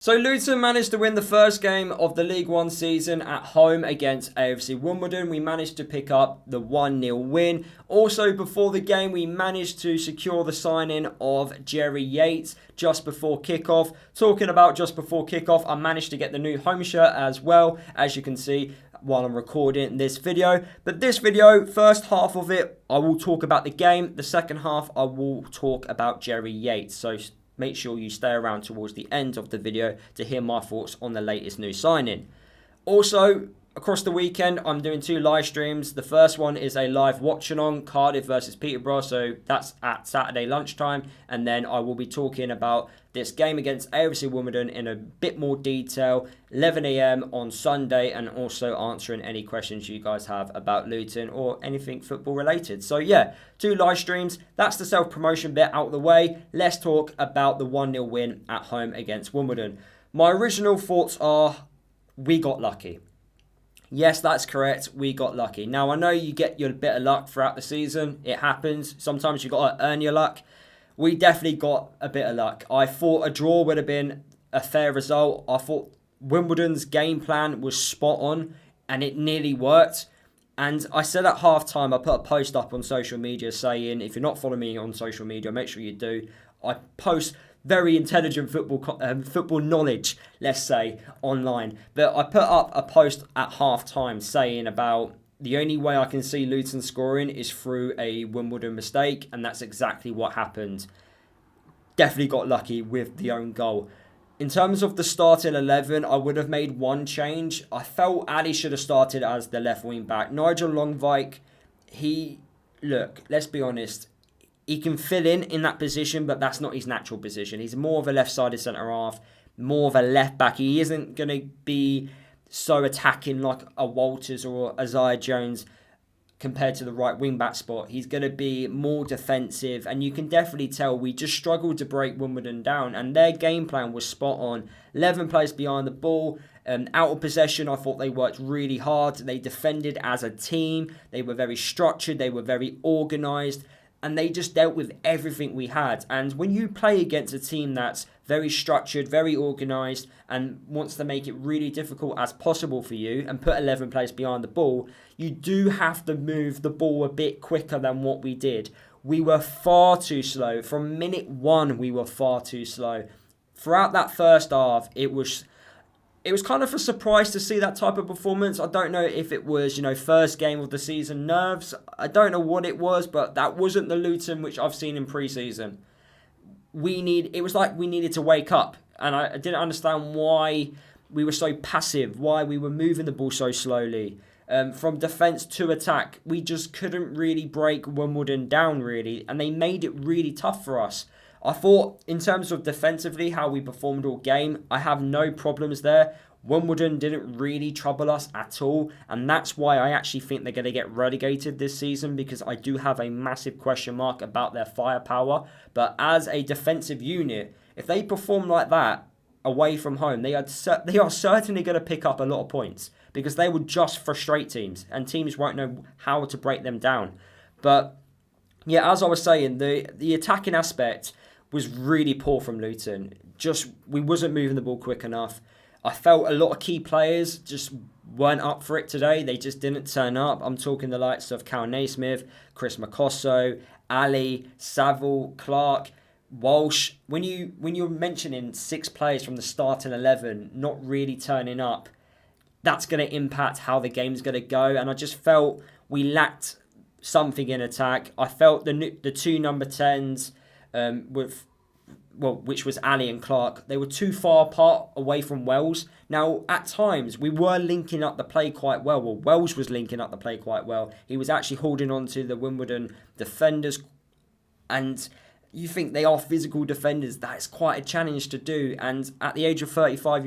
So Luton managed to win the first game of the League One season at home against AFC Wimbledon. We managed to pick up the 1-0 win. Also, before the game, we managed to secure the signing of Jerry Yates just before kickoff. Talking about just before kickoff, I managed to get the new home shirt as well, as you can see while I'm recording this video. But this video, first half of it, I will talk about the game. The second half, I will talk about Jerry Yates. So make sure you stay around towards the end of the video to hear my thoughts on the latest new signing. Also, across the weekend, I'm doing 2 live streams. The first one is a live watching on Cardiff versus Peterborough, so that's at Saturday lunchtime. And then I will be talking about this game against AFC Wimbledon in a bit more detail, 11 AM on Sunday, and also answering any questions you guys have about Luton or anything football related. So yeah, 2 live streams. That's the self-promotion bit out of the way. Let's talk about the 1-0 win at home against Wimbledon. My original thoughts are, we got lucky. Yes, that's correct. We got lucky. Now, I know you get your bit of luck throughout the season. It happens. Sometimes you've got to earn your luck. We definitely got a bit of luck. I thought a draw would have been a fair result. I thought Wimbledon's game plan was spot on, and it nearly worked. And I said at halftime, I put a post up on social media saying, if you're not following me on social media, make sure you do. I post very intelligent football knowledge, let's say, online. But I put up a post at half-time saying about the only way I can see Luton scoring is through a Wimbledon mistake, and that's exactly what happened. Definitely got lucky with the own goal. In terms of the starting 11, I would have made one change. I felt Ali should have started as the left wing back. Nigel Longvike, let's be honest, he can fill in that position, but that's not his natural position. He's more of a left-sided centre-half, more of a left-back. He isn't going to be so attacking like a Walters or Isaiah Jones compared to the right wing-back spot. He's going to be more defensive, and you can definitely tell we just struggled to break Wimbledon down, and their game plan was spot on. 11 players behind the ball. Out of possession, I thought they worked really hard. They defended as a team. They were very structured. They were very organised. And they just dealt with everything we had. And when you play against a team that's very structured, very organised, and wants to make it really difficult as possible for you and put 11 players behind the ball, you do have to move the ball a bit quicker than what we did. We were far too slow. From minute 1, we were far too slow. Throughout that first half, it was kind of a surprise to see that type of performance. I don't know if it was, first game of the season nerves. I don't know what it was, but that wasn't the Luton which I've seen in pre-season. It was like we needed to wake up. And I didn't understand why we were so passive, why we were moving the ball so slowly. From defence to attack, we just couldn't really break Wimbledon down, really. And they made it really tough for us. I thought, in terms of defensively, how we performed all game, I have no problems there. Wimbledon didn't really trouble us at all, and that's why I actually think they're going to get relegated this season, because I do have a massive question mark about their firepower. But as a defensive unit, if they perform like that away from home, they are certainly going to pick up a lot of points, because they would just frustrate teams, and teams won't know how to break them down. But yeah, as I was saying, the attacking aspect was really poor from Luton. We wasn't moving the ball quick enough. I felt a lot of key players just weren't up for it today. They just didn't turn up. I'm talking the likes of Cal Naismith, Chris Makosso, Ali, Saville, Clark, Walsh. When you're mentioning 6 players from the starting 11 not really turning up, that's going to impact how the game's going to go. And I just felt we lacked something in attack. I felt the 2 number 10s, which was Ali and Clark, they were too far apart away from Wells. Now, at times, we were linking up the play quite well. Well, Wells was linking up the play quite well. He was actually holding on to the Wimbledon defenders. And you think they are physical defenders. That's quite a challenge to do. And at the age of 35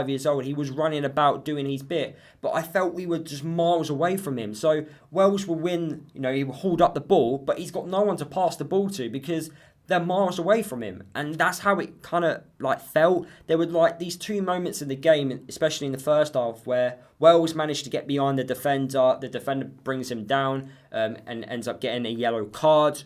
years old, he was running about doing his bit. But I felt we were just miles away from him. So Wells will win, he will hold up the ball, but he's got no one to pass the ball to because they're miles away from him. And that's how it kind of felt. There were these 2 moments in the game, especially in the first half, where Wells managed to get behind the defender. The defender brings him down and ends up getting a yellow card.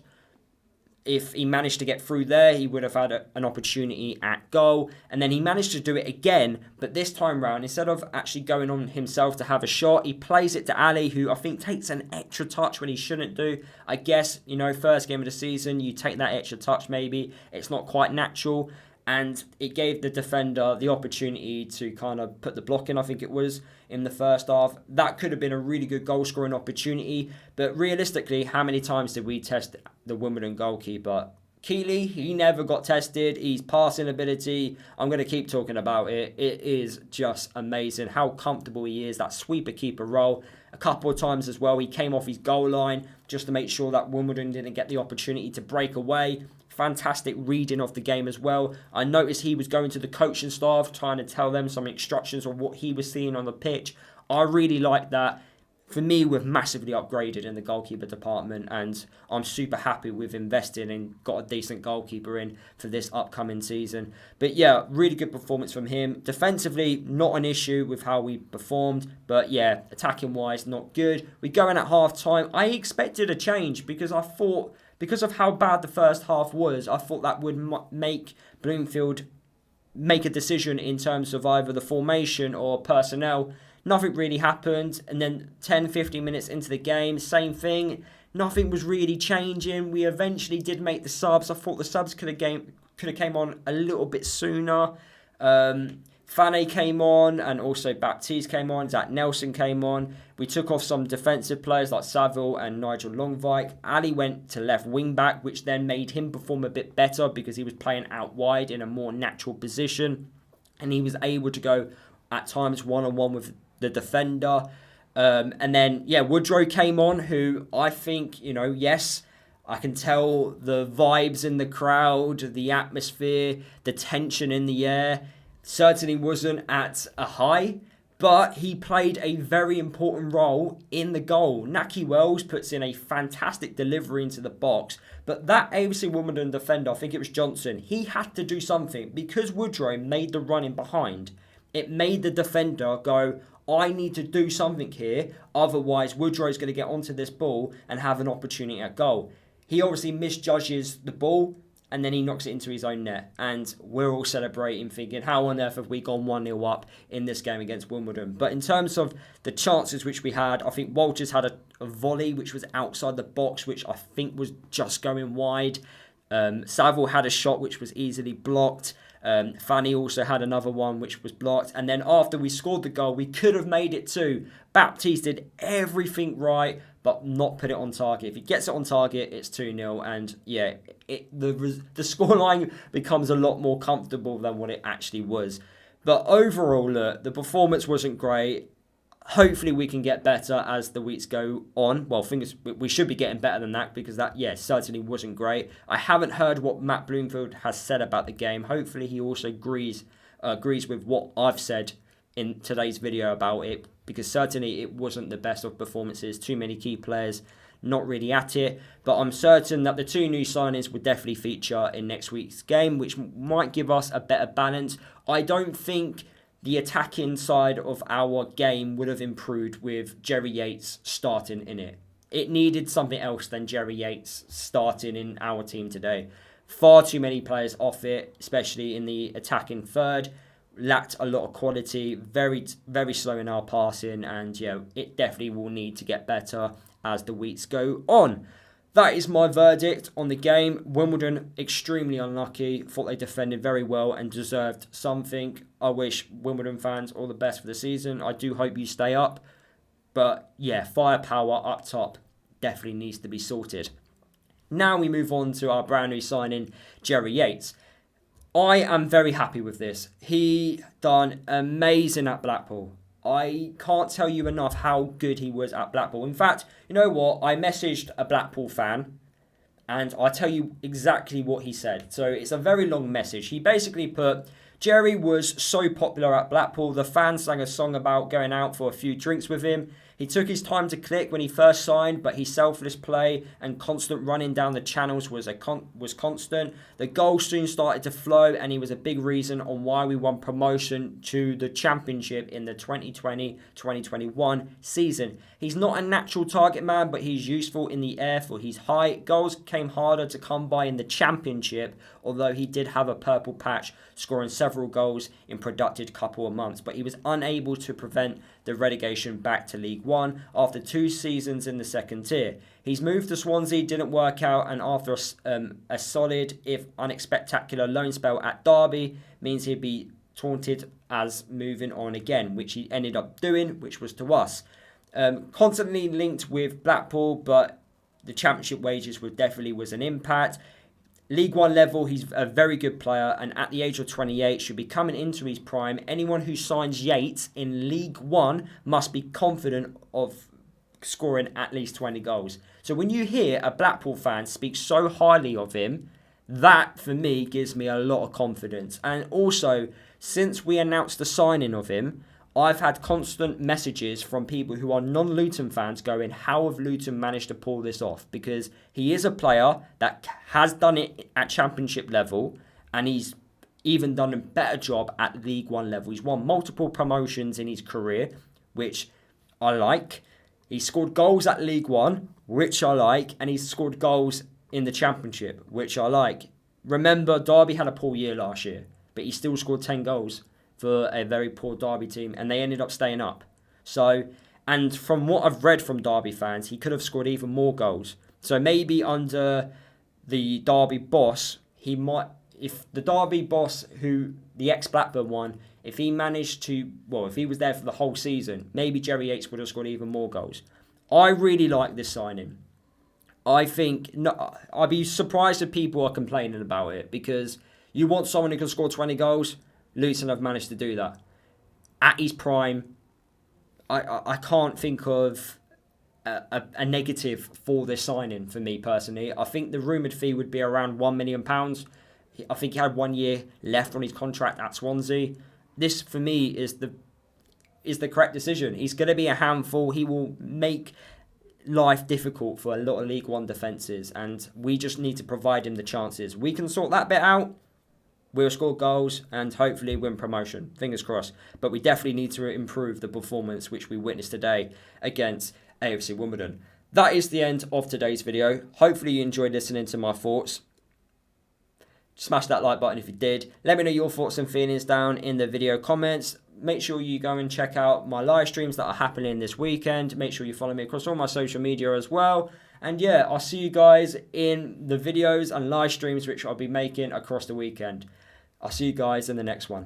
if he managed to get through there, he would have had an opportunity at goal. And then he managed to do it again, but this time round, instead of actually going on himself to have a shot, he plays it to Ali, who I think takes an extra touch when he shouldn't do. I guess, first game of the season, you take that extra touch maybe. It's not quite natural. And it gave the defender the opportunity to kind of put the block in, I think it was, in the first half. That could have been a really good goal-scoring opportunity. But realistically, how many times did we test the Wimbledon goalkeeper? Keeley, he never got tested. His passing ability, I'm going to keep talking about it. It is just amazing how comfortable he is, that sweeper-keeper role. A couple of times as well, he came off his goal line just to make sure that Wimbledon didn't get the opportunity to break away. Fantastic reading of the game as well. I noticed he was going to the coaching staff, trying to tell them some instructions on what he was seeing on the pitch. I really like that. For me, we've massively upgraded in the goalkeeper department, and I'm super happy we've invested and got a decent goalkeeper in for this upcoming season. But yeah, really good performance from him. Defensively, not an issue with how we performed, but yeah, attacking-wise, not good. We go in at half-time. I expected a change because I thought, because of how bad the first half was, I thought that would make Bloomfield make a decision in terms of either the formation or personnel. Nothing really happened. And then 10, 15 minutes into the game, same thing. Nothing was really changing. We eventually did make the subs. I thought the subs could have came on a little bit sooner. Fane came on, and also Baptiste came on. Zach Nelson came on. We took off some defensive players like Saville and Nigel Longvik. Ali went to left wing back, which then made him perform a bit better because he was playing out wide in a more natural position, and he was able to go at times one-on-one with the defender. And then, Woodrow came on, who I think, yes, I can tell the vibes in the crowd, the atmosphere, the tension in the air certainly wasn't at a high, but he played a very important role in the goal. Naki Wells puts in a fantastic delivery into the box, but that AFC Wimbledon defender, I think it was Johnson, he had to do something because Woodrow made the run in behind. It made the defender go, I need to do something here, otherwise Woodrow's going to get onto this ball and have an opportunity at goal. He obviously misjudges the ball, and then he knocks it into his own net. And we're all celebrating, thinking, how on earth have we gone 1-0 up in this game against Wimbledon? But in terms of the chances which we had, I think Walters had a volley which was outside the box, which I think was just going wide. Saville had a shot which was easily blocked. Fanny also had another one which was blocked. And then after we scored the goal, we could have made it too. Baptiste did everything right, but not put it on target. If he gets it on target, it's 2-0. And yeah, the scoreline becomes a lot more comfortable than what it actually was. But overall, look, the performance wasn't great. Hopefully we can get better as the weeks go on. Well, we should be getting better than that because that, certainly wasn't great. I haven't heard what Matt Bloomfield has said about the game. Hopefully he also agrees with what I've said in today's video about it, because certainly it wasn't the best of performances. Too many key players not really at it. But I'm certain that the two new signings will definitely feature in next week's game, which might give us a better balance. I don't think the attacking side of our game would have improved with Jerry Yates starting in it. It needed something else than Jerry Yates starting in our team today. Far too many players off it, especially in the attacking third. Lacked a lot of quality, very, very slow in our passing, and it definitely will need to get better as the weeks go on. That is my verdict on the game. Wimbledon, extremely unlucky. Thought they defended very well and deserved something. I wish Wimbledon fans all the best for the season. I do hope you stay up. But firepower up top definitely needs to be sorted. Now we move on to our brand new signing, Jerry Yates. I am very happy with this. He done amazing at Blackpool. I can't tell you enough how good he was at Blackpool. In fact, you know what? I messaged a Blackpool fan and I'll tell you exactly what he said. So it's a very long message. He basically put, Jerry was so popular at Blackpool, the fans sang a song about going out for a few drinks with him. He took his time to click when he first signed, but his selfless play and constant running down the channels was constant. The goals soon started to flow, and he was a big reason on why we won promotion to the Championship in the 2020-2021 season. He's not a natural target man, but he's useful in the air for his height. Goals came harder to come by in the Championship, although he did have a purple patch, scoring several goals in productive couple of months, but he was unable to prevent the relegation back to League One after 2 seasons in the second tier. His move to Swansea didn't work out, and after a solid, if unspectacular, loan spell at Derby, means he'd be taunted as moving on again, which he ended up doing, which was to us. Constantly linked with Blackpool, but the Championship wages definitely was an impact. League One level, he's a very good player, and at the age of 28 should be coming into his prime. Anyone who signs Yates in League One must be confident of scoring at least 20 goals. So when you hear a Blackpool fan speak so highly of him, that for me gives me a lot of confidence. And also, since we announced the signing of him, I've had constant messages from people who are non-Luton fans going, how have Luton managed to pull this off? Because he is a player that has done it at Championship level, and he's even done a better job at League One level. He's won multiple promotions in his career, which I like. He scored goals at League One, which I like, and he's scored goals in the Championship, which I like. Remember, Derby had a poor year last year, but he still scored 10 goals for a very poor Derby team, and they ended up staying up. So, and from what I've read from Derby fans, he could have scored even more goals. So maybe under the Derby boss, he might, if the Derby boss, who the ex-Blackburn one, if he managed to, well, if he was there for the whole season, maybe Jerry Yates would have scored even more goals. I really like this signing. I think, no, I'd be surprised if people are complaining about it, because you want someone who can score 20 goals, Luton have managed to do that. At his prime, I can't think of a negative for this signing for me personally. I think the rumoured fee would be around £1 million. I think he had 1 year left on his contract at Swansea. This, for me, is the correct decision. He's going to be a handful. He will make life difficult for a lot of League One defences, and we just need to provide him the chances. We can sort that bit out. We'll score goals and hopefully win promotion. Fingers crossed. But we definitely need to improve the performance which we witnessed today against AFC Wimbledon. That is the end of today's video. Hopefully you enjoyed listening to my thoughts. Smash that like button if you did. Let me know your thoughts and feelings down in the video comments. Make sure you go and check out my live streams that are happening this weekend. Make sure you follow me across all my social media as well. And yeah, I'll see you guys in the videos and live streams which I'll be making across the weekend. I'll see you guys in the next one.